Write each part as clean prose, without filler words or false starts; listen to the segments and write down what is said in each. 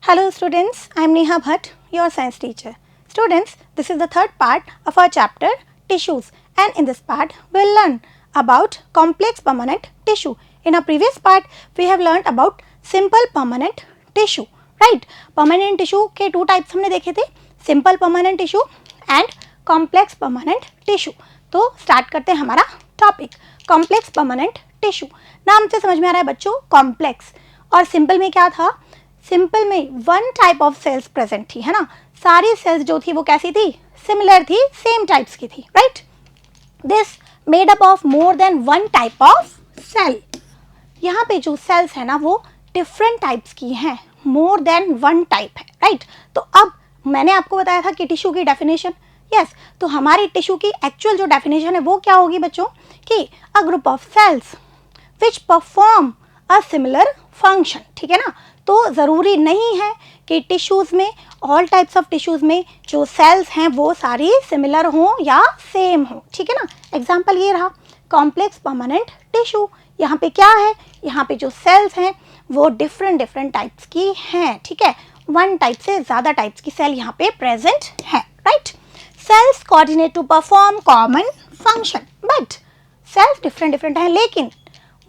Hello students, I am Neha Bhatt, your science teacher. Students, this is the third part of our chapter tissues, and in this part we will learn about complex permanent tissue. In our previous part we have learned about simple permanent tissue, right? Permanent tissue के two types हमने देखे थे, simple permanent tissue and complex permanent tissue. तो start करते हैं हमारा topic, complex permanent tissue. नाम से समझ में आ रहा है बच्चों, complex. और सिंपल में क्या था? सिंपल में one type of cells present थी, है ना. सारी सेल्स जो थी वो कैसी थी? सिमिलर थी, सेम टाइप्स की थी, right. This made up of more than one type of cell. यहाँ पे जो सेल्स है ना वो डिफरेंट टाइप्स की हैं, मोर देन वन टाइप है, राइट. तो अब मैंने आपको बताया था कि टिश्यू की डेफिनेशन, यस. तो हमारी टिश्यू की एक्चुअल जो डेफिनेशन है वो क्या होगी बच्चों? कि a group of cells which perform a similar function, ठीक है ना. तो ज़रूरी नहीं है कि टिश्यूज़ में, ऑल टाइप्स ऑफ टिश्यूज़ में जो सेल्स हैं वो सारी सिमिलर हों या सेम हों, ठीक है ना. एग्जाम्पल ये रहा कॉम्प्लेक्स परमानेंट टिश्यू. यहाँ पे क्या है? यहाँ पे जो सेल्स हैं वो डिफरेंट टाइप्स की हैं, ठीक है. वन टाइप से ज़्यादा टाइप्स की सेल यहाँ पे प्रेजेंट है, right. Cells coordinate to perform common function, but cells different हैं लेकिन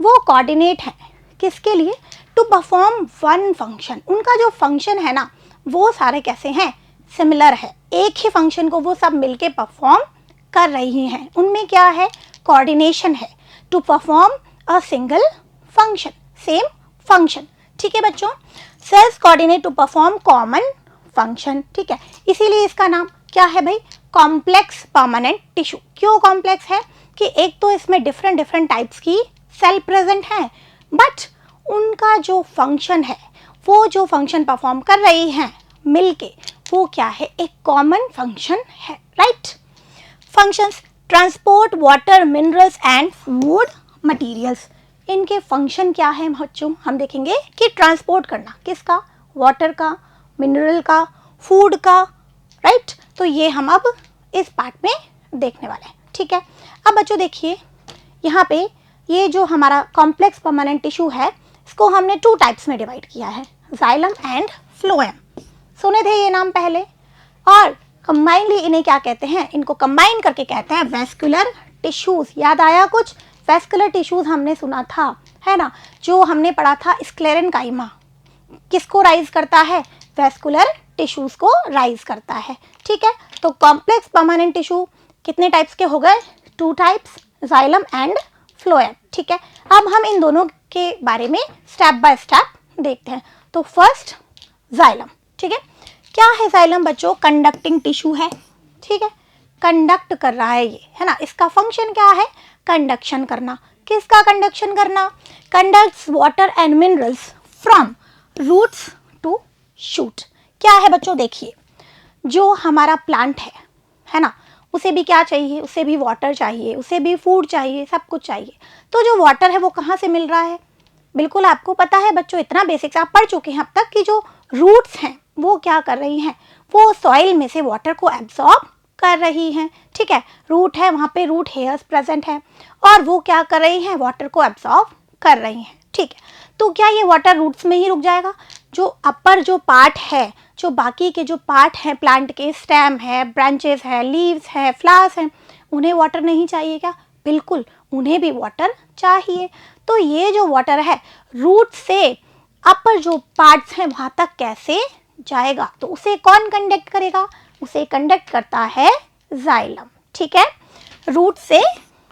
वो कोऑर्डिनेट हैं किसके लिए? To perform one function. उनका जो फंक्शन है ना वो सारे कैसे हैं? सिमिलर है. एक ही फंक्शन को वो सब मिलके परफॉर्म कर रही हैं. उनमें क्या है? कोऑर्डिनेशन है. To perform a single function, same function, ठीक है बच्चों. Cells coordinate to perform common function, ठीक है. इसीलिए इसका नाम क्या है भाई? Complex permanent tissue. क्यों कॉम्प्लेक्स है? कि एक तो इसमें डिफरेंट टाइप्स की सेल प्रेजेंट है, बट उनका जो फंक्शन है, वो जो फंक्शन परफॉर्म कर रही हैं मिलके, वो क्या है? एक कॉमन फंक्शन है, right. Functions transport water, minerals and food materials. इनके फंक्शन क्या है बच्चों? हम देखेंगे कि ट्रांसपोर्ट करना किसका? वाटर का, मिनरल का, फूड का, राइट. तो ये हम अब इस पार्ट में देखने वाले हैं, ठीक है. अब बच्चों देखिए यहाँ पे ये जो हमारा कॉम्प्लेक्स परमानेंट टिश्यू है इसको हमने टू टाइप्स में डिवाइड किया है, जाइलम एंड फ्लोएम. सुने थे ये नाम पहले. और कंबाइनली इन्हें क्या कहते हैं? इनको कंबाइन करके कहते हैं वेस्कुलर टिश्यूज. याद आया कुछ? वेस्कुलर टिश्यूज हमने सुना था, है ना, जो हमने पढ़ा था स्क्लेरेनकाइमा. किसको राइज करता है? वेस्कुलर टिश्यूज को राइज करता है, ठीक है. तो कॉम्प्लेक्स परमानेंट टिश्यू कितने टाइप्स के हो गए? Two types, xylem and phloem, ठीक है. अब हम इन दोनों के बारे में स्टेप बाय स्टेप देखते हैं. तो फर्स्ट जाइलम, ठीक है. क्या है जाइलम बच्चों? कंडक्टिंग टिश्यू है, ठीक है. कंडक्ट कर रहा है ये, है ना. इसका फंक्शन क्या है? कंडक्शन करना. किसका कंडक्शन करना? Conducts water and minerals from roots to shoot. क्या है बच्चों? देखिए जो हमारा प्लांट है ना, उसे भी क्या चाहिए? उसे भी वाटर चाहिए, उसे भी फूड चाहिए, सब कुछ चाहिए. तो जो वाटर है वो कहाँ से मिल रहा है? बिल्कुल आपको पता है बच्चों, इतना बेसिक्स आप पढ़ चुके हैं अब तक कि जो रूट्स हैं वो क्या कर रही हैं? वो सॉइल में से वाटर को एब्जॉर्ब कर रही हैं, ठीक है. रूट है, वहाँ पे रूट हेयर्स प्रेजेंट है और वो क्या कर रही हैं? वाटर को एब्जॉर्ब कर रही हैं, ठीक है. तो क्या ये वाटर रूट्स में ही रुक जाएगा? जो अपर जो पार्ट है, जो बाकी के जो पार्ट हैं प्लांट के, स्टेम है, ब्रांचेस है, लीव्स है, फ्लावर्स हैं, उन्हें वाटर नहीं चाहिए क्या? बिल्कुल उन्हें भी वाटर चाहिए. तो ये जो वाटर है रूट से अपर जो पार्ट्स हैं वहाँ तक कैसे जाएगा? तो उसे कौन कंडक्ट करेगा? उसे कंडक्ट करता है जाइलम, ठीक है. रूट से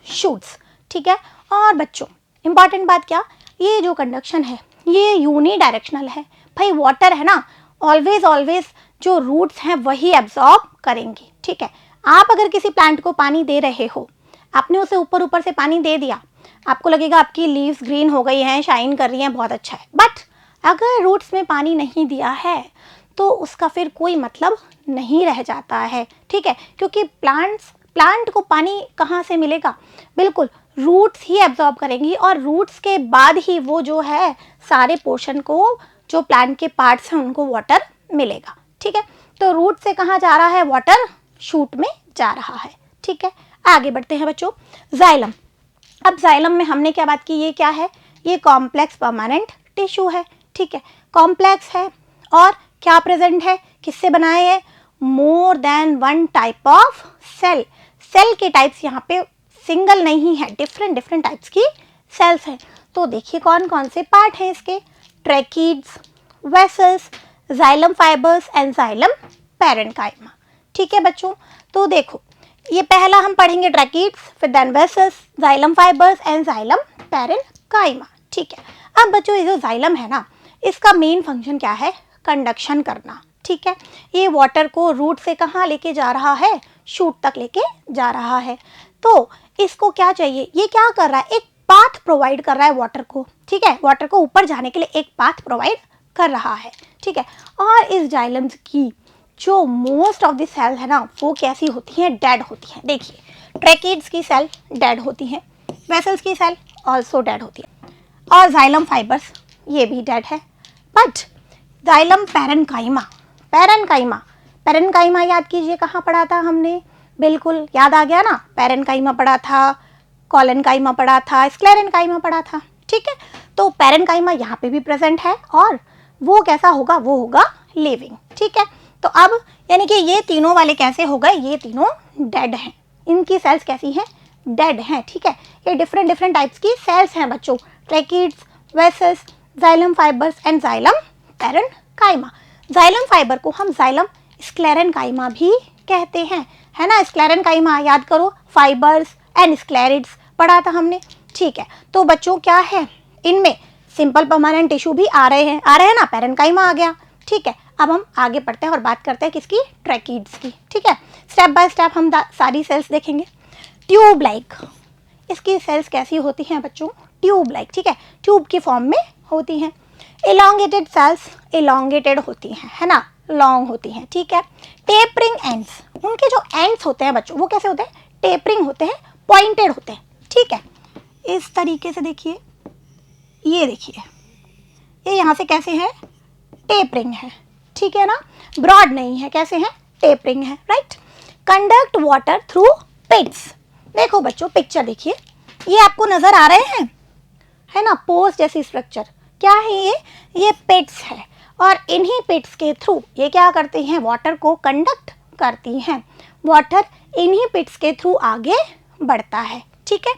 शूट्स, ठीक है. और बच्चों इंपॉर्टेंट बात क्या? ये जो कंडक्शन है ये यूनी डायरेक्शनल है. भाई वाटर है ना, ऑलवेज जो रूट्स हैं वही एब्जॉर्ब करेंगी, ठीक है. आप अगर किसी प्लांट को पानी दे रहे हो, आपने उसे ऊपर से पानी दे दिया, आपको लगेगा आपकी लीव्स ग्रीन हो गई हैं, शाइन कर रही हैं, बहुत अच्छा है. बट अगर रूट्स में पानी नहीं दिया है तो उसका फिर कोई मतलब नहीं रह जाता है, ठीक है. क्योंकि प्लांट को पानी कहाँ से मिलेगा? बिल्कुल रूट्स ही एब्जॉर्ब करेंगी और रूट्स के बाद ही वो जो है सारे पोर्शन को, जो प्लांट के पार्ट्स हैं उनको वाटर मिलेगा, ठीक है. तो रूट से कहाँ जा रहा है? वाटर शूट में जा रहा है, ठीक है. आगे बढ़ते हैं बच्चों, जाइलम. अब जाइलम में हमने क्या बात की? ये क्या है? ये कॉम्प्लेक्स परमानेंट टिश्यू है, ठीक है. कॉम्प्लेक्स है और क्या प्रेजेंट है, किससे बनाए है, more than one type of cell. Cell के टाइप्स यहाँ पे सिंगल नहीं है, डिफरेंट डिफरेंट टाइप्स की सेल्स हैं। तो देखिए कौन कौन से पार्ट हैं इसके, tracheids, vessels, xylem fibres and xylem parenchyma. ठीक है बच्चों, तो देखो ये पहला हम पढ़ेंगे ट्रैकीड्स, फिर then vessels, xylem fibres and xylem parenchyma. ठीक है, अब बच्चों ये जो जाइलम है ना, इसका मेन फंक्शन क्या है, कंडक्शन करना। ठीक है, ये वाटर को रूट से कहाँ लेके जा रहा है, शूट तक लेके जा रहा है। तो इसको क्या चाहिए, ये क्या कर रहा है, एक पाथ प्रोवाइड कर रहा है वाटर को। ठीक है, वाटर को ऊपर जाने के लिए एक पाथ प्रोवाइड कर रहा है। ठीक है, और इस जाइलम्स की जो मोस्ट ऑफ द सेल है ना, वो कैसी होती हैं, डेड होती हैं। देखिए ट्रैकीड्स की सेल डेड होती हैं, वेसल्स की सेल ऑल्सो डेड होती है, और जाइलम फाइबर्स ये भी डेड है। बट जाइलम पैरेन्काइमा, पैरेन्काइमा याद कीजिए कहाँ पढ़ा था हमने, बिल्कुल याद आ गया ना, पैरेन्काइमा पढ़ा था, कॉलेन्काइमा पढ़ा था, स्क्लेरेन्काइमा पढ़ा था। ठीक है, तो पैरेन्काइमा यहाँ पे भी प्रेजेंट है, और वो कैसा होगा, वो होगा लिविंग। ठीक है, तो अब यानी कि ये तीनों वाले कैसे हो गए, ये तीनों डेड हैं, इनकी सेल्स कैसी हैं, डेड हैं। ठीक है, ये डिफरेंट डिफरेंट टाइप्स की सेल्स हैं बच्चों, tracheids, vessels, xylem fibres and xylem parenchyma. Xylem fibre को हम जाइलम स्क्लेरेन्काइमा भी कहते हैं, है ना, स्क्लेरेन्काइमा याद करो, फाइबर्स एंड स्क्लेरिड्स पढ़ा था हमने। ठीक है, तो बच्चों क्या है, इनमें सिंपल परमानेंट टिश्यू भी आ रहे हैं ना, पैरेन्काइमा आ गया। ठीक है, अब हम आगे बढ़ते हैं और बात करते हैं किसकी, ट्रैकीड्स की। ठीक है, स्टेप बाय स्टेप हम सारी सेल्स देखेंगे। ट्यूब लाइक, इसकी सेल्स कैसी होती हैं बच्चों, ट्यूब लाइक। ठीक है, ट्यूब की फॉर्म में होती हैं। इलॉन्गेटेड सेल्स इलॉन्गेटेड होती हैं, है ना, लॉन्ग होती हैं। ठीक है, टेपरिंग एंड्स, उनके जो एंड्स होते हैं बच्चों वो कैसे होते हैं, टेपरिंग होते हैं, पॉइंटेड होते हैं। ठीक है, इस तरीके से देखिए, ये देखिए ये यहाँ से कैसे है, टेपरिंग है। ठीक है ना, ब्रॉड नहीं है, कैसे है, टेपरिंग है। Right, conduct water through pits. देखो बच्चों पिक्चर देखिए, ये आपको नजर आ रहे हैं, है ना, पोर्स जैसी स्ट्रक्चर, क्या है ये पिट्स है, और इन्हीं पिट्स के थ्रू ये क्या करती हैं, वाटर को कंडक्ट करती हैं, वाटर इन्हीं पिट्स के थ्रू आगे बढ़ता है। ठीक है,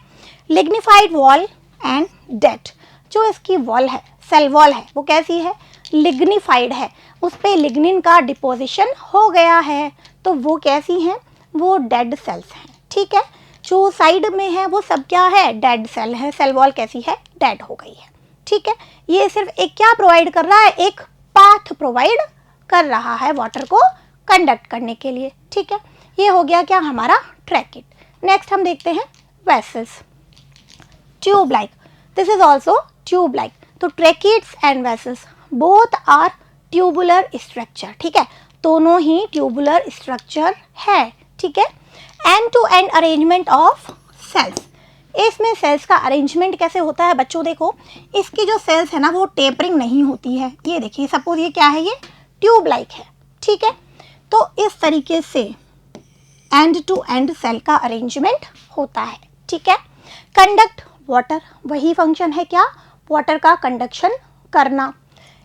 लिग्निफाइड वॉल एंड डेट, जो इसकी वॉल है, सेल वॉल है, वो कैसी है, लिग्निफाइड है, उस पे लिग्निन का डिपोजिशन हो गया है, तो वो कैसी हैं, वो डेड सेल्स हैं। ठीक है, जो साइड में है वो सब क्या है, डेड सेल है, सेल वॉल कैसी है, डेड हो गई है। ठीक है, ये सिर्फ एक क्या प्रोवाइड कर रहा है, एक पाथ प्रोवाइड कर रहा है वाटर को कंडक्ट करने के लिए। ठीक है, ये हो गया क्या हमारा ट्रैकिड। नेक्स्ट हम देखते हैं vessels, tube like, this is also tube like. तो tracheids and vessels both are tubular structure. ठीक है, दोनों ही ट्यूबुलर स्ट्रक्चर है। ठीक है, end to end arrangement of cells, इसमें सेल्स का अरेंजमेंट कैसे होता है बच्चों, देखो इसकी जो सेल्स है ना वो टेपरिंग नहीं होती है। ये देखिए सपोज ये क्या है, ये ट्यूब लाइक है। ठीक है, तो इस तरीके से एंड टू एंड सेल का अरेंजमेंट होता है। ठीक है, कंडक्ट वाटर, वही फंक्शन है क्या, वाटर का कंडक्शन करना।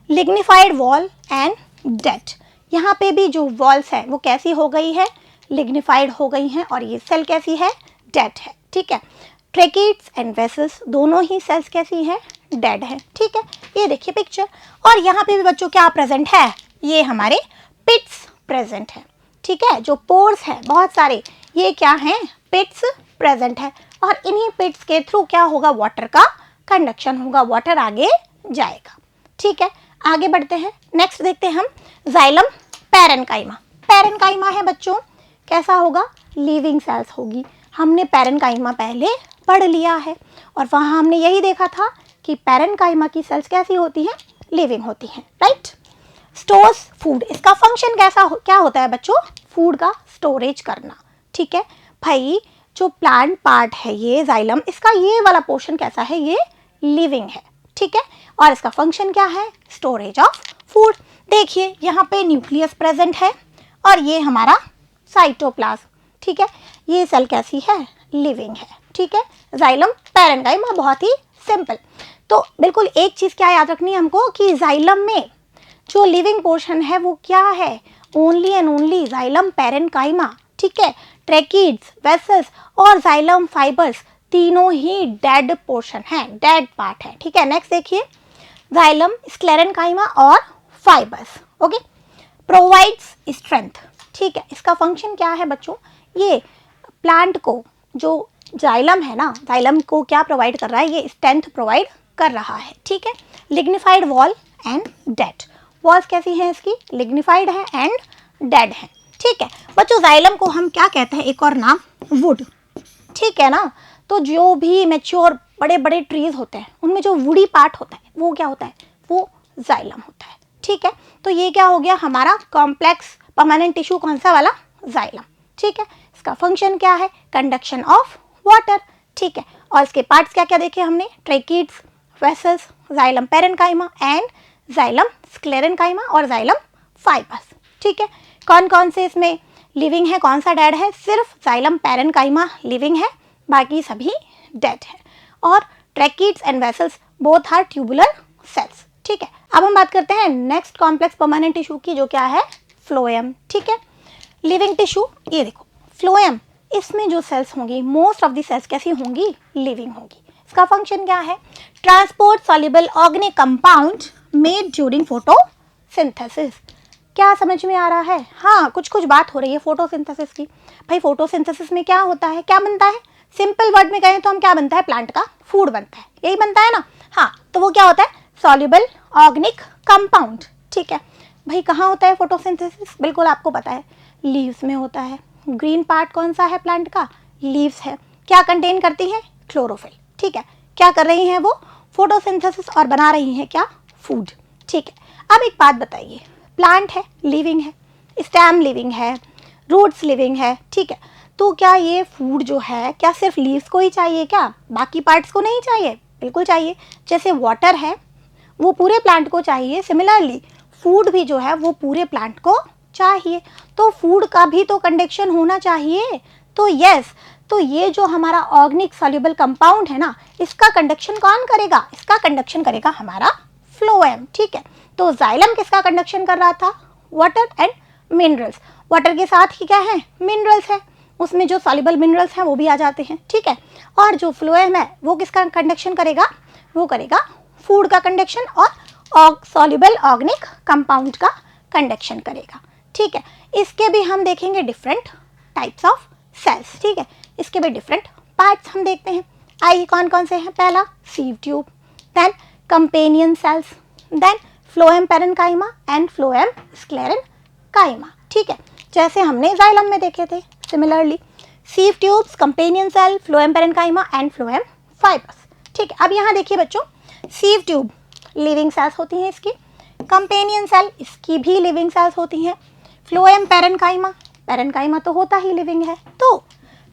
लिग्निफाइड वॉल एंड डेट, यहाँ पे भी जो वॉल्स है वो कैसी हो गई है, लिग्निफाइड हो गई हैं, और ये सेल कैसी है, डेड है। ठीक है, ट्रैकिड्स एंड वेसल्स दोनों ही सेल्स कैसी हैं, डेड है। ठीक है, ये देखिए पिक्चर, और यहाँ पे भी बच्चों क्या प्रेजेंट है, ये हमारे पिट्स प्रेजेंट है। ठीक है, जो पोर्स हैं बहुत सारे, ये क्या हैं, पिट्स प्रेजेंट है, और इन्हीं पिट्स के थ्रू क्या होगा, वाटर का कंडक्शन होगा, वाटर आगे जाएगा। ठीक है, आगे बढ़ते हैं, नेक्स्ट देखते हैं हम जाइलम पैरेन्काइमा। पैरेन्काइमा है बच्चों, कैसा होगा, लिविंग सेल्स होगी। हमने पैरेन्काइमा पहले पढ़ लिया है, और वहाँ हमने यही देखा था कि पैरेन्काइमा की सेल्स कैसी होती हैं, लिविंग होती हैं। राइट, स्टोर्स फूड, इसका फंक्शन क्या होता है बच्चों, फूड का स्टोरेज करना। ठीक है भाई, जो प्लांट पार्ट है ये जाइलम, इसका ये वाला पोर्शन कैसा है, ये लिविंग है। ठीक है, और इसका फंक्शन क्या है, स्टोरेज ऑफ फूड। देखिए यहाँ पे न्यूक्लियस प्रेजेंट है, और ये हमारा साइटोप्लाज्म। ठीक है, ये सेल कैसी है, लिविंग है। ठीक है, जाइलम पैरेन्काइमा बहुत ही सिंपल। तो बिल्कुल एक चीज़ क्या याद रखनी है हमको कि जाइलम में जो लिविंग पोर्शन है वो क्या है, only and only xylem parenchyma, ठीक है। ट्रैकिड्स, वेसल्स और जाइलम फाइबर्स तीनों ही डेड पोर्शन है, डेड पार्ट है, ठीक है। नेक्स्ट देखिए, जाइलम, स्क्लेरेन्काइमा और फाइबर्स, ओके। प्रोवाइड्स स्ट्रेंथ, ठीक है। इसका फंक्शन क्या है बच्चों, ये प्लांट को जो जाइलम है ना, जाइलम को क्या प्रोवाइड कर रहा है, ये स्ट्रेंथ प्रोवाइड कर रहा है, ठीक है। Lignified wall and dead, walls कैसी हैं इसकी, लिग्निफाइड है एंड डेड है, ठीक है। बच्चों जाइलम को हम क्या कहते हैं, एक और नाम वुड, ठीक है ना। तो जो भी मैच्योर बड़े बड़े ट्रीज होते हैं उनमें जो वुडी पार्ट होता है वो क्या होता है, वो जाइलम होता है, ठीक है। तो ये क्या हो गया हमारा कॉम्प्लेक्स परमानेंट टिश्यू, कौन सा वाला, जाइलम, ठीक है। इसका फंक्शन क्या है, कंडक्शन ऑफ वाटर, ठीक है। और इसके पार्ट्स क्या क्या देखे हमने, tracheids, vessels, xylem parenchyma and xylem sclerenchyma और जाइलम फाइबर्स, ठीक है। कौन कौन से इसमें लिविंग है, कौन सा डेड है, सिर्फ जाइलम पैरेन्काइमा लिविंग है, बाकी सभी डेड है। और tracheids and vessels both are tubular cells, ठीक है। अब हम बात करते हैं नेक्स्ट कॉम्प्लेक्स परमानेंट टिश्यू की, जो क्या है, फ्लोएम, ठीक है। लिविंग टिश्यू, ये देखो फ्लोएम, इसमें जो सेल्स होंगी, मोस्ट ऑफ द सेल्स कैसी होंगी, लिविंग होंगी। इसका फंक्शन क्या है, transport soluble organic compound made during photosynthesis. क्या समझ में आ रहा है, हाँ कुछ कुछ बात हो रही है फोटोसिंथेसिस की। भाई फोटोसिंथेसिस में क्या होता है, क्या बनता है, सिंपल वर्ड में कहें तो हम क्या बनता है, प्लांट का फूड बनता है, यही बनता है ना। हाँ, तो वो क्या होता है, सॉल्युबल ऑर्गेनिक कंपाउंड, ठीक है। भाई कहाँ होता है फोटोसिंथेसिस, बिल्कुल आपको पता है, लीव्स में होता है। ग्रीन पार्ट कौन सा है प्लांट का, लीव्स है। क्या कंटेन करती है, क्लोरोफिल, ठीक है। क्या कर रही हैं वो, फोटोसिंथेसिस, और बना रही हैं क्या, फूड, ठीक है। अब एक बात बताइए, प्लांट है, लिविंग है, स्टेम लिविंग है, रूट्स लिविंग है, ठीक है। तो क्या ये फूड जो है, क्या सिर्फ लीव्स को ही चाहिए क्या, बाकी पार्ट्स को नहीं चाहिए, बिल्कुल चाहिए। जैसे वाटर है वो पूरे प्लांट को चाहिए, सिमिलरली फूड भी जो है वो पूरे प्लांट को चाहिए। तो फूड का भी तो कंडक्शन होना चाहिए। तो यस, तो ये जो हमारा ऑर्गेनिक सॉल्युबल कंपाउंड है ना, इसका कंडक्शन कौन करेगा, इसका कंडक्शन करेगा हमारा फ्लोएम, ठीक है। तो जाइलम किसका कंडक्शन कर रहा था, वाटर एंड मिनरल्स, वाटर के साथ ही क्या है, मिनरल्स है, उसमें जो सॉल्युबल मिनरल्स हैं वो भी आ जाते हैं, ठीक है। और जो फ्लोएम है वो किसका कंडक्शन करेगा, वो करेगा फूड का कंडक्शन और सॉल्युबल ऑर्गेनिक कंपाउंड का कंडक्शन करेगा, ठीक है। इसके भी हम देखेंगे डिफरेंट टाइप्स ऑफ सेल्स, ठीक है। इसके भी डिफरेंट पार्ट्स हम देखते हैं। आइए कौन कौन से हैं, पहला sieve tube, then companion cells, then phloem parenchyma and phloem sclerenchyma, ठीक है। जैसे हमने जाइलम में देखे थे, similarly sieve tubes, companion cell, phloem parenchyma and phloem fibres, ठीक है। अब यहाँ देखिए बच्चों, सीव ट्यूब लिविंग सेल्स होती हैं इसकी, कंपेनियन सेल इसकी भी लिविंग सेल्स होती हैं, फ्लोएम पैरेन्काइमा, पैरेन्काइमा तो होता ही लिविंग है, तो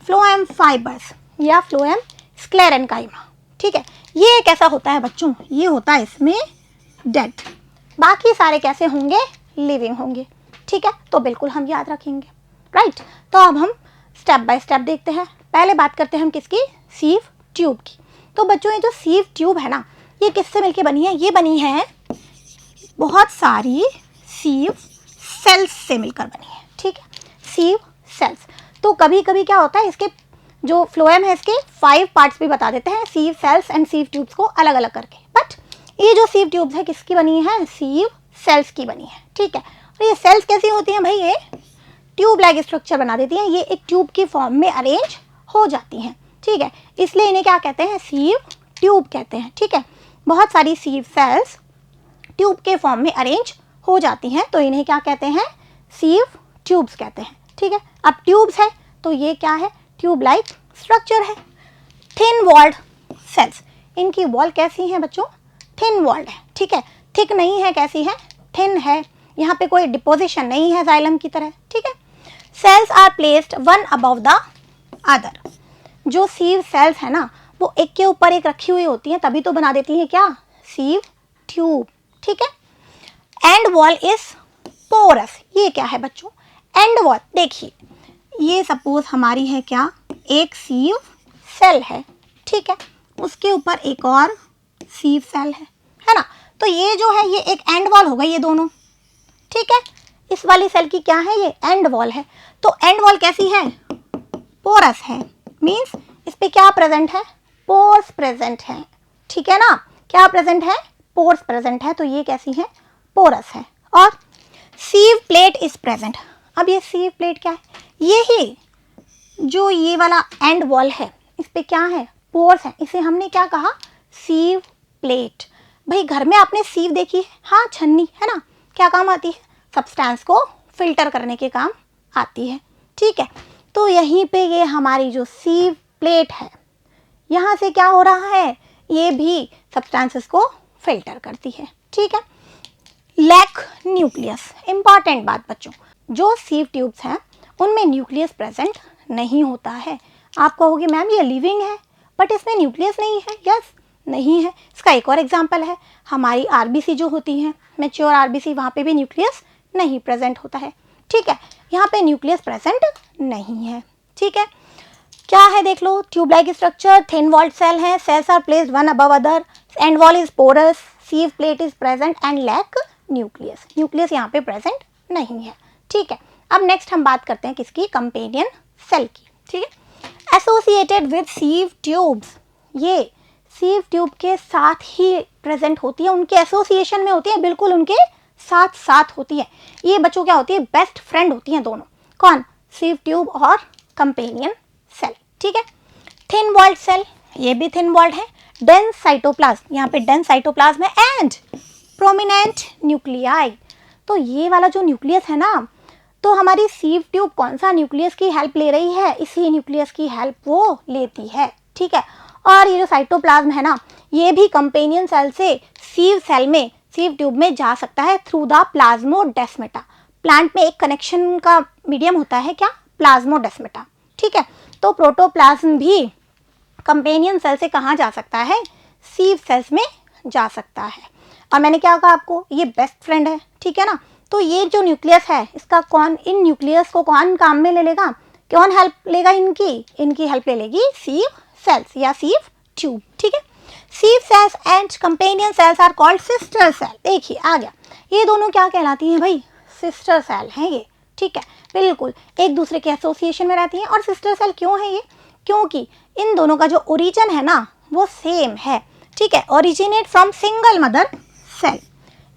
फ्लोएम फाइबर्स या फ्लोएम स्क्लेरेन्काइमा, ठीक है। ये कैसा होता है बच्चों, ये होता है इसमें डेड, बाकी सारे कैसे होंगे, लिविंग होंगे, ठीक है। तो बिल्कुल हम याद रखेंगे, राइट। तो अब हम स्टेप बाय स्टेप देखते हैं। पहले बात करते हैं हम किसकी, सीव ट्यूब की। तो बच्चों ये जो सीव ट्यूब है ना, ये किससे मिलके बनी है, ये बनी है बहुत सारी सीव सेल्स से मिलकर बनी है, ठीक है, सीव सेल्स। तो कभी कभी क्या होता है, इसके जो फ्लोएम है इसके 5 पार्ट्स भी बता देते हैं, सीव सेल्स एंड सीव ट्यूब्स को अलग अलग करके, बट ये जो सीव ट्यूब्स है किसकी बनी है, सीव सेल्स की बनी है, ठीक है। और ये सेल्स कैसी होती हैं भाई, ये ट्यूब लाइक स्ट्रक्चर बना देती हैं, ये एक ट्यूब की फॉर्म में अरेंज हो जाती हैं, ठीक है। इसलिए इन्हें क्या कहते हैं, सीव ट्यूब कहते हैं, ठीक है। बहुत सारी सीव सेल्स ट्यूब के फॉर्म में अरेंज हो जाती हैं, तो इन्हें क्या कहते हैं, सीव ट्यूब्स कहते हैं, ठीक है। अब ट्यूब्स है तो ये क्या है, ट्यूब लाइक स्ट्रक्चर है। थिन वॉल्ड सेल्स, इनकी वॉल कैसी है बच्चों, थिन वॉल्ड है, ठीक है। थिक नहीं है, कैसी है, थिन है, यहाँ पे कोई डिपोजिशन नहीं है जाइलम की तरह, ठीक है। Cells are placed one above the other, जो सीव सेल्स है ना वो एक के ऊपर एक रखी हुई होती हैं, तभी तो बना देती हैं क्या, सीव ट्यूब, ठीक है। एंड वॉल इज पोरस, ये क्या है बच्चों, एंड वॉल, देखिए ये सपोज हमारी है क्या, एक सीव सेल है, ठीक है, उसके ऊपर एक और सीव सेल है ना। तो ये जो है ये एक एंड वॉल हो गई, ये दोनों ठीक है। इस वाली सेल की क्या है, ये एंड वॉल है। तो एंड वॉल कैसी है, पोरस है, मींस इस पे क्या प्रेजेंट है, पोर्स प्रेजेंट है, ठीक है ना। क्या प्रेजेंट है, पोर्स प्रेजेंट है, तो ये कैसी है, पोरस है। और सीव प्लेट इज प्रेजेंट। अब ये सीव प्लेट क्या है, ये ही जो ये वाला एंड वॉल है इस पे क्या है, पोर्स है, इसे हमने क्या कहा, सीव प्लेट। भाई घर में आपने सीव देखी है, हाँ छन्नी है ना, क्या काम आती है, सब्सटेंस को फिल्टर करने के काम आती है, ठीक है। तो यहीं पे ये हमारी जो सीव प्लेट है, यहाँ से क्या हो रहा है, ये भी सब्सटेंसेस को फिल्टर करती है, ठीक है। लैक न्यूक्लियस, इंपॉर्टेंट बात बच्चों, जो सीव ट्यूब्स हैं उनमें न्यूक्लियस प्रेजेंट नहीं होता है। आप कहोगे मैम ये लिविंग है बट इसमें न्यूक्लियस नहीं है, यस नहीं है। इसका एक और एग्जांपल है, हमारी आरबीसी जो होती है, मैच्योर आरबीसी, वहाँ पे भी न्यूक्लियस नहीं प्रेजेंट होता है, ठीक है। यहाँ पे न्यूक्लियस प्रेजेंट नहीं है, ठीक है। क्या है देख लो, tube like structure, thin walled cell है, cells are placed one above other, end wall is porous, sieve plate is present and lack nucleus. Nucleus यहाँ पे प्रेजेंट नहीं है, ठीक है। अब नेक्स्ट हम बात करते हैं किसकी, कंपेनियन सेल की, ठीक है। एसोसिएटेड विद सीव ट्यूब्स, ये सीव ट्यूब के साथ ही प्रेजेंट होती है, उनके एसोसिएशन में होती है, बिल्कुल उनके साथ साथ होती है। ये बच्चों क्या होती है, बेस्ट फ्रेंड होती हैं दोनों, कौन, सीव ट्यूब और कंपेनियन सेल, ठीक है। थिन वॉल्ड सेल, ये भी थिन वॉल्ड है। डेंस साइटोप्लाज्म, यहाँ पे डेंस साइटोप्लाज्म है एंड प्रोमिनेंट न्यूक्लियाई। तो ये वाला जो न्यूक्लियस है ना, तो हमारी सीव ट्यूब कौन सा न्यूक्लियस की हेल्प ले रही है, इसी न्यूक्लियस की हेल्प वो लेती है, ठीक है। और ये जो साइटोप्लाज्म है ना, ये भी कंपेनियन सेल से सीव सेल में, सीव ट्यूब में जा सकता है थ्रू द प्लाज्मोडेस्माटा। प्लांट में एक कनेक्शन का मीडियम होता है क्या, प्लाज्मोडेस्माटा, ठीक है। तो प्रोटोप्लाज्म भी कंपेनियन सेल से कहाँ जा सकता है, सीव सेल्स में जा सकता है। और मैंने क्या कहा आपको, ये बेस्ट फ्रेंड है, ठीक है ना। तो ये जो न्यूक्लियस है, इसका कौन, इन न्यूक्लियस को कौन काम में ले लेगा, कौन हेल्प लेगा इनकी हेल्प ले लेगी सीव सेल्स या सीव ट्यूब, ठीक है। Sieve cells and companion cells are called sister cell. देखिए आ गया, ये दोनों क्या कहलाती हैं भाई, सिस्टर सेल हैं ये, ठीक है। बिल्कुल एक दूसरे के एसोसिएशन में रहती हैं। और सिस्टर सेल क्यों है ये, क्योंकि इन दोनों का जो ओरिजिन है ना वो सेम है, ठीक है। Originate from single mother cell,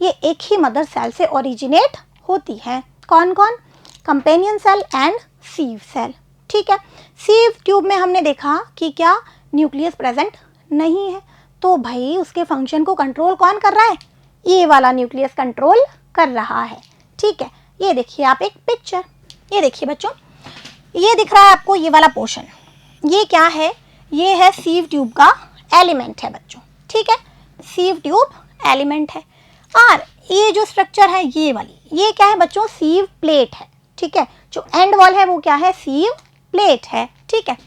ये एक ही मदर सेल से ओरिजिनेट होती है। कौन कौन, companion cell and sieve cell, ठीक है। सीव ट्यूब में हमने देखा कि क्या न्यूक्लियस प्रेजेंट नहीं है, तो भाई उसके फंक्शन को कंट्रोल कौन कर रहा है, ये वाला न्यूक्लियस कंट्रोल कर रहा है, ठीक है। ये देखिए आप एक पिक्चर, ये देखिए बच्चों, ये दिख रहा है आपको ये वाला पोर्शन, ये क्या है, ये है सीव ट्यूब का एलिमेंट है बच्चों, ठीक है। सीव ट्यूब एलिमेंट है। और ये जो स्ट्रक्चर है ये वाली, ये क्या है बच्चों, सीव प्लेट है, ठीक है। जो एंड वॉल है वो क्या है, सीव प्लेट है, ठीक है।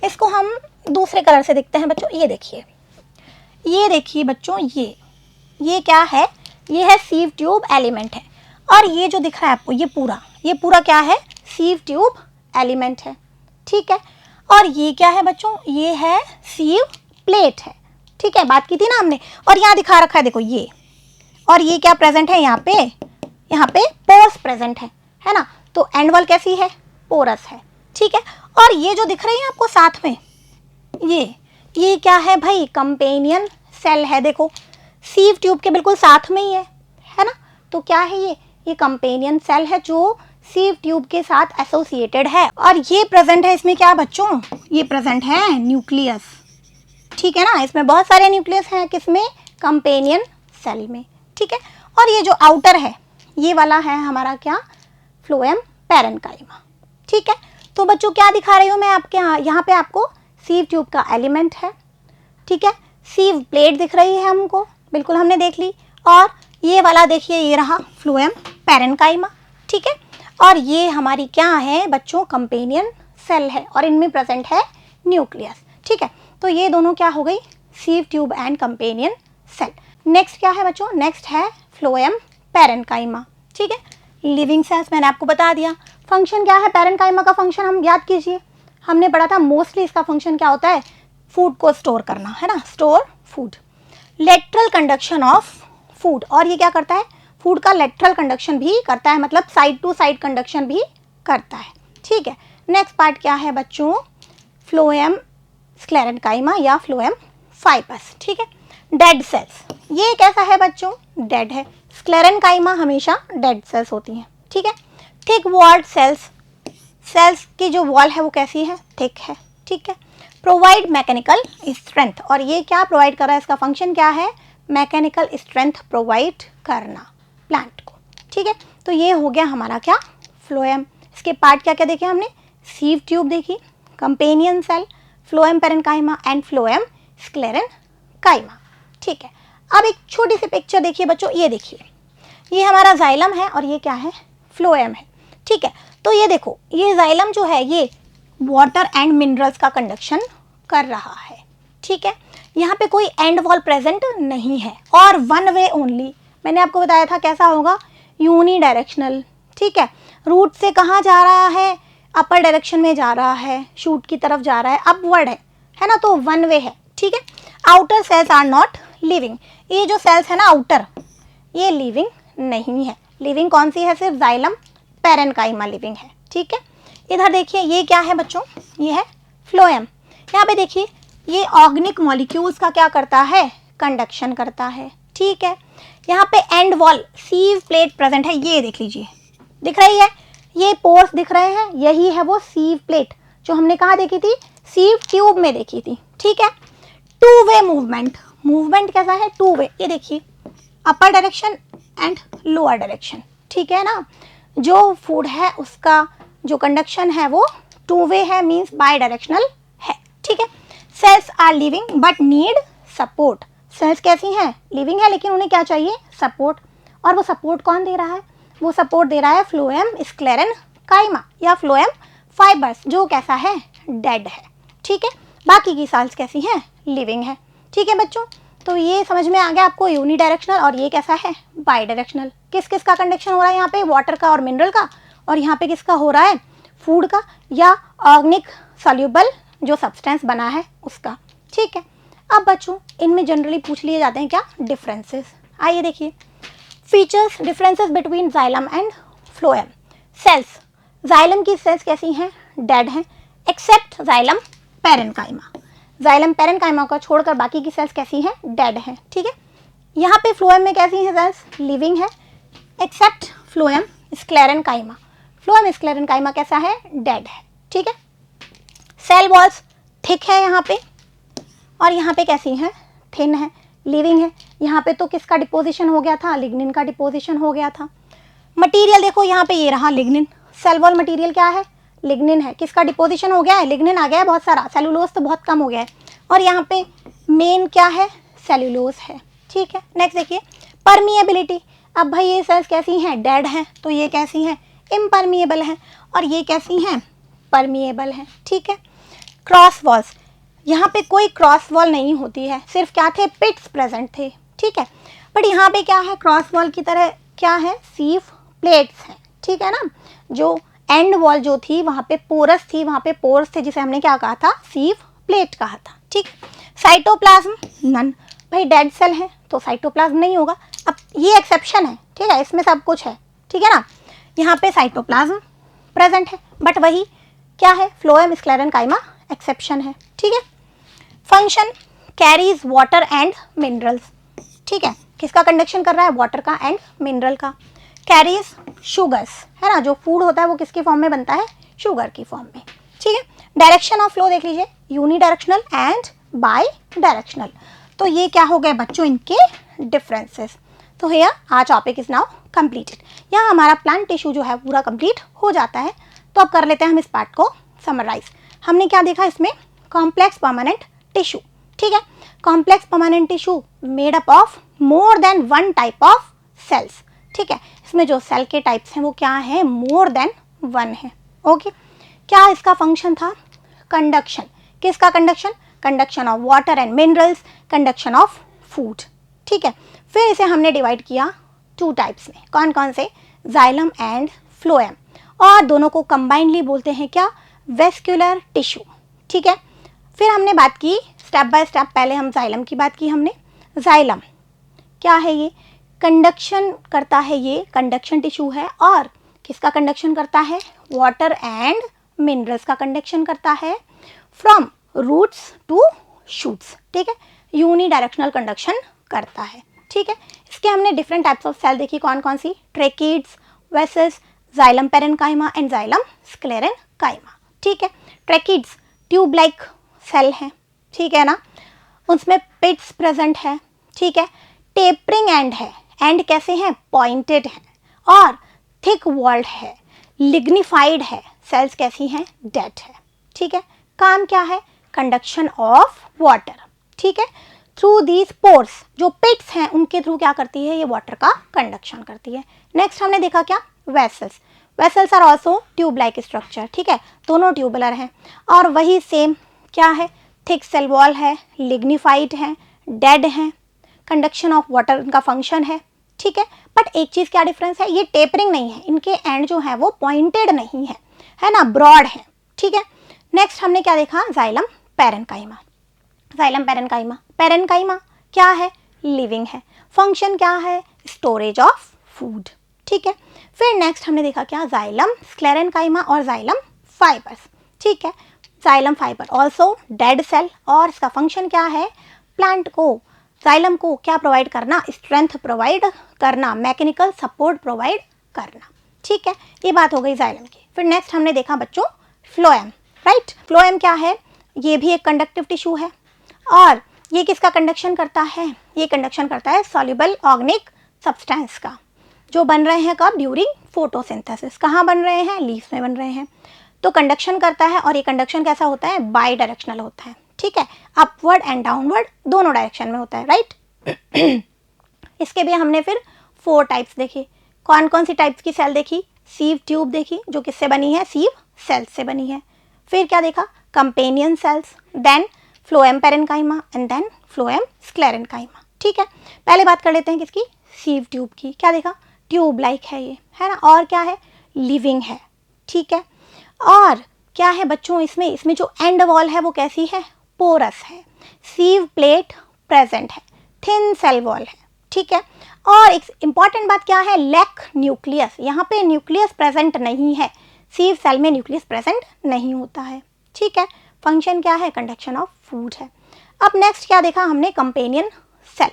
इसको हम दूसरे कलर से देखते हैं बच्चों, ये देखिए बच्चों, ये क्या है, ये है सीव ट्यूब एलिमेंट है। और ये जो दिख रहा है आपको, ये पूरा क्या है, सीव ट्यूब एलिमेंट है, ठीक है। और ये क्या है बच्चों, ये है सीव प्लेट है, ठीक है, बात की थी ना हमने। और यहाँ दिखा रखा है देखो ये, और ये क्या प्रेजेंट है, यहाँ पे पोर्स प्रेजेंट है ना। तो एंड वॉल कैसी है, पोरस है, ठीक है। और ये जो दिख रही है आपको साथ में, ये क्या है भाई, कंपेनियन सेल है, देखो सीव ट्यूब के बिल्कुल साथ में ही है ना। तो क्या है ये कंपेनियन सेल है जो सीव ट्यूब के साथ एसोसिएटेड है। और ये प्रेजेंट है इसमें क्या बच्चों, ये प्रेजेंट है न्यूक्लियस, ठीक है ना। इसमें बहुत सारे न्यूक्लियस हैं, किसमें, कंपेनियन सेल में, ठीक है। और ये जो आउटर है, ये वाला है हमारा क्या, फ्लोएम पैरेन्काइमा, ठीक है। तो बच्चों क्या दिखा रही हूँ मैं आपके यहाँ पे, आपको सीव ट्यूब का एलिमेंट है, ठीक है। सीव प्लेट दिख रही है हमको, बिल्कुल हमने देख ली। और ये वाला देखिए, ये रहा फ्लोएम पैरेन्काइमा, ठीक है। और ये हमारी क्या है बच्चों, कंपेनियन सेल है, और इनमें प्रेजेंट है न्यूक्लियस, ठीक है। तो ये दोनों क्या हो गई, sieve tube and companion cell. Next क्या है बच्चों, नेक्स्ट है फ्लोएम पैरेन्काइमा, ठीक है। लिविंग सेल्स मैंने आपको बता दिया। फंक्शन क्या है पैरेन्काइमा का, फंक्शन हम याद कीजिए, हमने पढ़ा था मोस्टली इसका फंक्शन क्या होता है, फूड को स्टोर करना, है ना, store food, lateral conduction of food. और ये क्या करता है, फूड का लेटरल कंडक्शन भी करता है, मतलब साइड टू साइड कंडक्शन भी करता है। ठीक है, नेक्स्ट पार्ट क्या है बच्चों, फ्लोएम स्क्लेरेनकाइमा या फ्लोएम फाइबर्स। ठीक है, डेड सेल्स, ये कैसा है बच्चों, डेड है। स्क्लेरेनकाइमा हमेशा डेड सेल्स होती हैं। ठीक है, थिक वॉल्ड सेल्स, सेल्स की जो वॉल है वो कैसी है, थिक है। ठीक है, प्रोवाइड मैकेनिकल स्ट्रेंथ, और ये क्या प्रोवाइड कर रहा है, इसका फंक्शन क्या है, मैकेनिकल स्ट्रेंथ प्रोवाइड करना प्लांट को। ठीक है, तो ये हो गया हमारा क्या, फ्लोएम। इसके पार्ट क्या क्या देखे हमने, सीव ट्यूब देखी, companion cell, phloem parenchyma and phloem sclerenchyma. ठीक है, अब एक छोटी सी पिक्चर देखिए बच्चों, ये देखिए, ये हमारा जाइलम है और ये क्या है, फ्लोएम है। ठीक है, तो ये देखो, ये जाइलम जो है ये वाटर एंड मिनरल्स का कंडक्शन कर रहा है। ठीक है, यहाँ पे कोई एंड वॉल प्रेजेंट नहीं है और वन वे ओनली, मैंने आपको बताया था कैसा होगा, यूनी डायरेक्शनल। ठीक है, रूट से कहाँ जा रहा है, अपर डायरेक्शन में जा रहा है, शूट की तरफ जा रहा है, अपवर्ड है ना, तो वन वे है। ठीक है, outer cells are not living, ये जो सेल्स है ना आउटर, ये लिविंग नहीं है। लिविंग कौन सी है, सिर्फ जाइलम पेरेन्काइमा लिविंग है। ठीक है, इधर देखिए ये क्या है बच्चों, ये है फ्लोएम। यहाँ पे देखिए ये ऑर्गेनिक मॉलिक्यूल्स का क्या करता है, कंडक्शन करता है। ठीक है, यहाँ पे एंड वॉल सीव प्लेट प्रेजेंट है, ये देख लीजिए, दिख रही है, ये पोर्स दिख रहे हैं, यही है वो सीव प्लेट जो हमने कहाँ देखी थी, सीव ट्यूब में देखी थी। ठीक है, टू वे मूवमेंट, मूवमेंट कैसा है, टू वे, ये देखिए upper direction and lower direction. ठीक है ना, जो फूड है उसका जो कंडक्शन है वो टू वे है, मीन्स बाई डायरेक्शनल है। ठीक है, cells are living but need support, cells कैसी हैं, लिविंग है लेकिन उन्हें क्या चाहिए, सपोर्ट, और वो सपोर्ट कौन दे रहा है, वो सपोर्ट दे रहा है फ्लोएम स्क्लेरेनकाइमा या फ्लोएम फाइबर्स, जो कैसा है, डेड है। ठीक है, बाकी की सेल्स कैसी हैं, लिविंग है। ठीक है बच्चों, तो ये समझ में आ गया आपको, यूनी डायरेक्शनल और ये कैसा है, बाई डायरेक्शनल। किस किस का कंडक्शन हो रहा है यहाँ पे, वाटर का और मिनरल का, और यहाँ पे किसका हो रहा है, फूड का या ऑर्गेनिक सॉल्यूबल जो सब्सटेंस बना है उसका। ठीक है, अब बच्चों इनमें जनरली पूछ लिए जाते हैं क्या, डिफरेंसेस। आइए देखिए, features differences between xylem and phloem. Cells, xylem की सेल्स कैसी हैं, डेड हैं, except xylem parenchyma, xylem parenchyma को छोड़कर बाकी की सेल्स कैसी हैं, डेड हैं। ठीक है, यहाँ पे फ्लोएम में कैसी हैं सेल्स, लिविंग है, except phloem sclerenchyma, phloem sclerenchyma कैसा है, डेड है। ठीक है, सेल वॉल्स थिक है यहाँ पे, और यहाँ पे कैसी है, थिन है, लिविंग है। यहाँ पे तो किसका डिपोजिशन हो गया था, लिग्निन का डिपोजिशन हो गया था। मटेरियल देखो यहाँ पे ये रहा लिग्निन, सेल वॉल मटेरियल क्या है, लिग्निन है, किसका डिपोजिशन हो गया है, लिग्निन आ गया है बहुत सारा, सेलुलोज तो बहुत कम हो गया है, और यहाँ पे मेन क्या है, सेलुलोज है। ठीक है, नेक्स्ट देखिए, परमिएबिलिटी, अब भाई ये सेल्स कैसी हैं, डेड हैं, तो ये कैसी हैं, इम्परमिएबल हैं, और ये कैसी हैं, परमिएबल हैं। ठीक है, क्रॉस वॉल्स, यहाँ पे कोई क्रॉस वॉल नहीं होती है, सिर्फ क्या थे, पिट्स प्रेजेंट थे। ठीक है, बट यहाँ पे क्या है, क्रॉस वॉल की तरह क्या है, सीव प्लेट्स हैं। ठीक है ना, जो एंड वॉल जो थी वहाँ पे पोरस थी, वहाँ पे पोर्स थे, जिसे हमने क्या कहा था, सीव प्लेट कहा था। ठीक, साइटोप्लाज्म नन, भाई डेड सेल है तो साइटोप्लाज्म नहीं होगा। अब ये एक्सेप्शन है, ठीक है, इसमें सब कुछ है। ठीक है ना, यहाँ पे साइटोप्लाज्म प्रेजेंट है, बट वही क्या है, फ्लोएम स्क्लेरेनकाइमा एक्सेप्शन है। ठीक है, function carries water and minerals. ठीक है, किसका कंडक्शन कर रहा है, वाटर का एंड मिनरल का। कैरीज शुगर्स, है ना, जो फूड होता है वो किसके फॉर्म में बनता है, शुगर की फॉर्म में। ठीक है, डायरेक्शन ऑफ फ्लो देख लीजिए, unidirectional and bidirectional. तो ये क्या हो गए बच्चों, इनके डिफरेंसेस। तो here our topic is now completed. यहाँ हमारा प्लांट टिश्यू जो है पूरा कंप्लीट हो जाता है। तो अब कर लेते हैं हम इस पार्ट को समराइज। हमने क्या देखा इसमें, कॉम्प्लेक्स परमानेंट टिश्यू। ठीक है, complex permanent tissue made up of more than one type of cells. ठीक है, इसमें जो सेल के टाइप्स हैं वो क्या है, मोर देन वन है। ओके, क्या इसका फंक्शन था, कंडक्शन। किसका conduction, conduction of water and minerals, conduction of food. ठीक है, फिर इसे हमने डिवाइड किया टू टाइप्स में, कौन कौन से, जाइलम एंड फ्लोएम, और दोनों को कंबाइनली बोलते हैं क्या, वेस्क्यूलर टिश्यू। ठीक है, फिर हमने बात की स्टेप बाय स्टेप, पहले हम जाइलम की बात की हमने। जाइलम क्या है, ये कंडक्शन करता है, ये कंडक्शन टिश्यू है। और किसका कंडक्शन करता है? वाटर एंड मिनरल्स का कंडक्शन करता है फ्रॉम रूट्स टू शूट्स, ठीक है, यूनिडायरेक्शनल कंडक्शन करता है, ठीक है। इसके हमने डिफरेंट टाइप्स ऑफ सेल देखी, कौन कौन सी? Tracheids, vessels, xylem parenchyma and xylem sclerenchyma, ठीक है। ट्रेकिड्स ट्यूब लाइक सेल है, ठीक है ना, उसमें पिट्स प्रेजेंट है, ठीक है। टेपरिंग एंड है, एंड कैसे हैं? पॉइंटेड है, और थिक वॉल्ड है, लिग्निफाइड है, सेल्स कैसी हैं? डेड है, ठीक है। काम क्या है? कंडक्शन ऑफ वाटर, ठीक है। थ्रू दीज पोर्स, जो पिट्स हैं उनके थ्रू क्या करती है? ये वाटर का कंडक्शन करती है। नेक्स्ट हमने देखा क्या? Vessels. Vessels are also tube like structure, ठीक है, दोनों ट्यूबुलर हैं, और वही सेम क्या है? थिक सेल वॉल है, लिग्निफाइड है, डेड है, कंडक्शन ऑफ वाटर इनका फंक्शन है, ठीक है। बट एक चीज़ क्या डिफरेंस है? ये टेपरिंग नहीं है, इनके एंड जो है वो पॉइंटेड नहीं है ना, ब्रॉड है, ठीक है। नेक्स्ट हमने क्या देखा? Xylem parenchyma. Xylem parenchyma, parenchyma क्या है? लिविंग है, फंक्शन क्या है? स्टोरेज ऑफ फूड, ठीक है। फिर नेक्स्ट हमने देखा क्या? जाइलम स्क्लेरेन्काइमा और जाइलम फाइबर्स, ठीक है। Xylem fibre also dead cell, और इसका फंक्शन क्या है? प्लांट को, जाइलम को क्या प्रोवाइड करना? स्ट्रेंथ प्रोवाइड करना, मैकेनिकल सपोर्ट प्रोवाइड करना, ठीक है। ये बात हो गई जाइलम की। फिर नेक्स्ट हमने देखा बच्चों फ्लोएम, राइट। फ्लोएम क्या है? ये भी एक कंडक्टिव टिश्यू है, और ये किसका कंडक्शन करता है? ये कंडक्शन करता है सॉल्युबल ऑर्गेनिक सब्सटेंस का, जो बन रहे हैं कब? During photosynthesis. कहाँ बन रहे हैं? लीव्स में बन रहे हैं। तो कंडक्शन करता है, और ये कंडक्शन कैसा होता है? बाई डायरेक्शनल होता है, ठीक है, अपवर्ड एंड डाउनवर्ड दोनों डायरेक्शन में होता है, राइट। इसके भी हमने फिर 4 टाइप्स देखे। कौन कौन सी टाइप्स की सेल देखी? सीव ट्यूब देखी, जो किससे बनी है? सीव सेल्स से बनी है। फिर क्या देखा? Companion cells, then phloem parenchyma and then phloem sclerenchyma, ठीक है। पहले बात कर लेते हैं किसकी? सीव ट्यूब की। क्या देखा? ट्यूब लाइक है ये, है ना, और क्या है? लिविंग है, ठीक है। और क्या है बच्चों इसमें जो एंड वॉल है वो कैसी है? पोरस है, सीव प्लेट प्रेजेंट है, थिन सेल वॉल है, ठीक है। और एक इंपॉर्टेंट बात क्या है? लैक न्यूक्लियस, यहाँ पे न्यूक्लियस प्रेजेंट नहीं है, सीव सेल में न्यूक्लियस प्रेजेंट नहीं होता है, ठीक है। फंक्शन क्या है? कंडक्शन ऑफ फूड है। अब नेक्स्ट क्या देखा हमने? Companion cell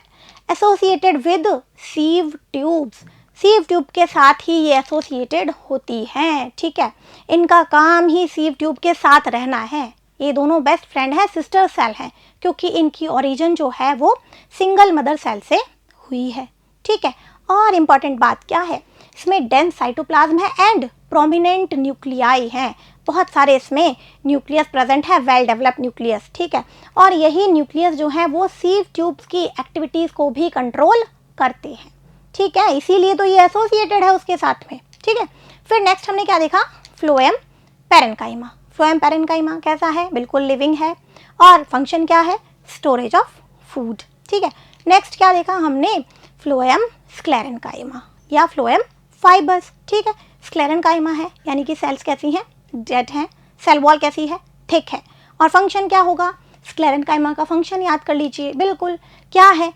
associated with sieve tubes, sieve tube के साथ ही ये एसोसिएटेड होती हैं, ठीक है। इनका काम ही सीव ट्यूब के साथ रहना है। ये दोनों बेस्ट फ्रेंड है, सिस्टर सेल हैं, क्योंकि इनकी ओरिजिन जो है वो सिंगल मदर सेल से हुई है, ठीक है। और इम्पॉर्टेंट बात क्या है? इसमें डेंस साइटोप्लाज्म है एंड प्रोमिनेंट न्यूक्लियाई हैं, बहुत सारे इसमें न्यूक्लियस प्रेजेंट है, वेल डेवलप्ड न्यूक्लियस, ठीक है। और यही न्यूक्लियस जो है वो सीव ट्यूब्स की एक्टिविटीज़ को भी कंट्रोल करते हैं, ठीक है, इसीलिए तो ये एसोसिएटेड है उसके साथ में, ठीक है। फिर नेक्स्ट हमने क्या देखा? Phloem parenchyma. फ्लोएम पेरेन्काइमा कैसा है? बिल्कुल लिविंग है, और फंक्शन क्या है? स्टोरेज ऑफ फूड, ठीक है। नेक्स्ट क्या देखा हमने? फ्लोएम स्क्लेरेन्काइमा या फ्लोएम फाइबर्स, ठीक है। स्क्लेरेन्काइमा है, यानी कि सेल्स कैसी हैं? डेड हैं, सेल वॉल कैसी है? थिक है, और फंक्शन क्या होगा? स्क्लेरेन्काइमा का फंक्शन याद कर लीजिए, बिल्कुल क्या है?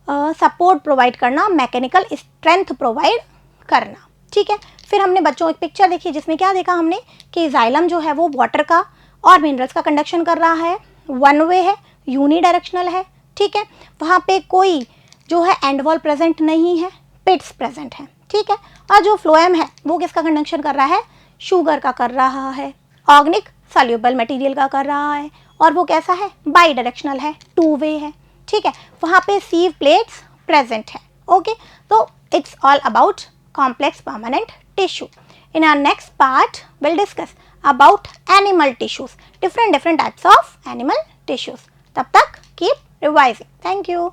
सपोर्ट प्रोवाइड करना, मैकेनिकल स्ट्रेंथ प्रोवाइड करना, ठीक है। फिर हमने बच्चों एक पिक्चर देखी, जिसमें क्या देखा हमने कि जाइलम जो है वो वाटर का और मिनरल्स का कंडक्शन कर रहा है, वन वे है, यूनिडायरेक्शनल है, ठीक है। वहाँ पे कोई जो है एंड वॉल प्रेजेंट नहीं है, पिट्स प्रेजेंट है, ठीक है। और जो फ्लोएम है वो किसका कंडक्शन कर रहा है? शुगर का कर रहा है, ऑर्गेनिक सॉल्युबल मटेरियल का कर रहा है, और वो कैसा है? बाई डायरेक्शनल है, टू वे है, ठीक है। वहाँ पे सीव प्लेट्स प्रेजेंट है, ओके। तो it's all about complex permanent tissue. In our next part, we'll discuss about animal tissues, different types of animal tissues. तब तक keep revising. Thank you.